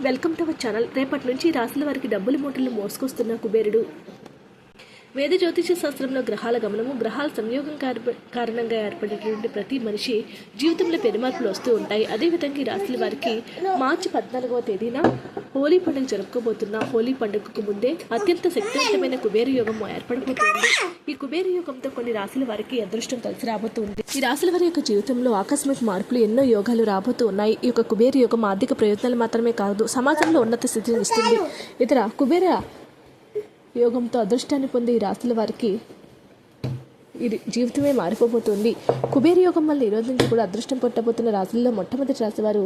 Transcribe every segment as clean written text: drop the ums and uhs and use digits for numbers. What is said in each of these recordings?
Welcome to our channel. రేపటి నుంచి రాశుల వారికి డబ్బుల మూటలు మోసుకొస్తున్న కుబేరుడు. వేద జ్యోతిష శాస్త్రంలో గ్రహాల గమనము, గ్రహాల సంయోగం కారణంగా ఏర్పడేటువంటి ప్రతి మనిషి జీవితంలో పెనుమార్పులు వస్తూ ఉంటాయి. అదేవిధంగా ఈ రాశుల వారికి మార్చి 14వ తేదీన హోలీ పండుగ జరుపుకోబోతున్న హోలీ పండుగకు ముందే అత్యంత శక్తివంతమైన కుబేర యోగం ఏర్పడబోతుంది. ఈ కుబేర యోగంతో కొన్ని రాశుల వారికి అదృష్టం కలిసి రాబోతుంది. ఈ రాశుల వారి యొక్క జీవితంలో ఆకస్మిక మార్పులు, ఎన్నో యోగాలు రాబోతూ ఉన్నాయి. ఈ యొక్క కుబేర యోగం ఆర్థిక ప్రయోజనాలు మాత్రమే కాదు, సమాజంలో ఉన్నత స్థితిని ఇస్తుంది. ఇతర కుబేర యోగంతో అదృష్టాన్ని పొందే ఈ రాశుల వారికి ఇది జీవితమే మారిపోబోతుంది. కుబేర యోగం వల్ల ఈ రోజు నుంచి కూడా అదృష్టం పొట్టబోతున్న రాశుల్లో మొట్టమొదటి రాశివారు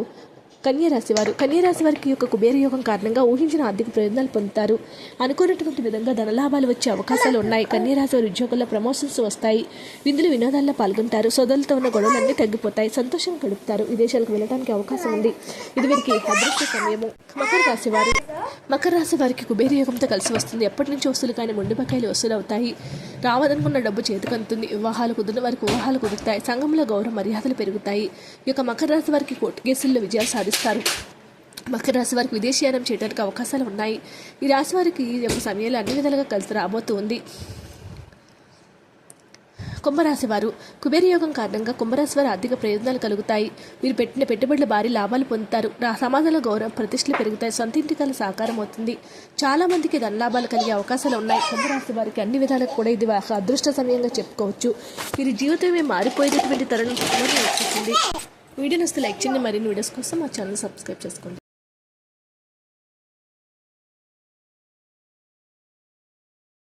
కన్యారాశివారు. కన్యారాశి వారికి యొక్క కుబేర యోగం కారణంగా ఊహించిన ఆర్థిక ప్రయోజనాలు పొందుతారు. అనుకున్నటువంటి విధంగా ధనలాభాలు వచ్చే అవకాశాలు ఉన్నాయి. కన్యారాశి వారి ఉద్యోగుల్లో ప్రమోషన్స్ వస్తాయి. విందులు వినోదాల్లో పాల్గొంటారు. సోదరులతో ఉన్న గొడవలన్నీ తగ్గిపోతాయి. సంతోషంగా గడుపుతారు. విదేశాలకు వెళ్ళడానికి అవకాశం ఉంది. ఇది వీరికి అదృష్ట సమయము. మకర రాశి వారు. మకర రాశి వారికి కుబేర యోగంతో కలిసి వస్తుంది. ఎప్పటి నుంచి వస్తువులు కానీ మొండి బకాయిలు వసూలు అవుతాయి. రావదనుకున్న డబ్బు చేతికంతుంది. వివాహాలు కుదిరిన వారికి వివాహాలు కుదురుతాయి. సంఘంలో గౌరవ మర్యాదలు పెరుగుతాయి. ఈ యొక్క మకర రాశి వారికి కోర్టు కేసుల్లో విజయాలు సాధిస్తారు. మకర రాశి వారికి విదేశీయానం చేయడానికి అవకాశాలు ఉన్నాయి. ఈ రాశి వారికి ఈ యొక్క సమయంలో అన్ని విధాలుగా కలిసి రాబోతుంది. కుంభరాశి వారు. కుబేర యోగం కారణంగా కుంభరాశి వారి ఆర్థిక ప్రయోజనాలు కలుగుతాయి. వీరు పెట్టిన పెట్టుబడులు భారీ లాభాలు పొందుతారు. సమాజంలో గౌరవం ప్రతిష్టలు పెరుగుతాయి. సొంత ఇంటి కల సాకారం అవుతుంది. చాలా మందికి ధనలాభాలు కలిగే అవకాశాలు ఉన్నాయి. కుంభరాశి వారికి అన్ని విధాలకు కూడా ఇది అదృష్ట సమయంగా చెప్పుకోవచ్చు. వీరి జీవితమే మారిపోయేటటువంటి తరుణం వచ్చింది. వీడియో నచ్చితే లైక్ చేయండి. మరిన్ని వీడియోస్ కోసం మా ఛానల్ సబ్స్క్రైబ్ చేసుకోండి.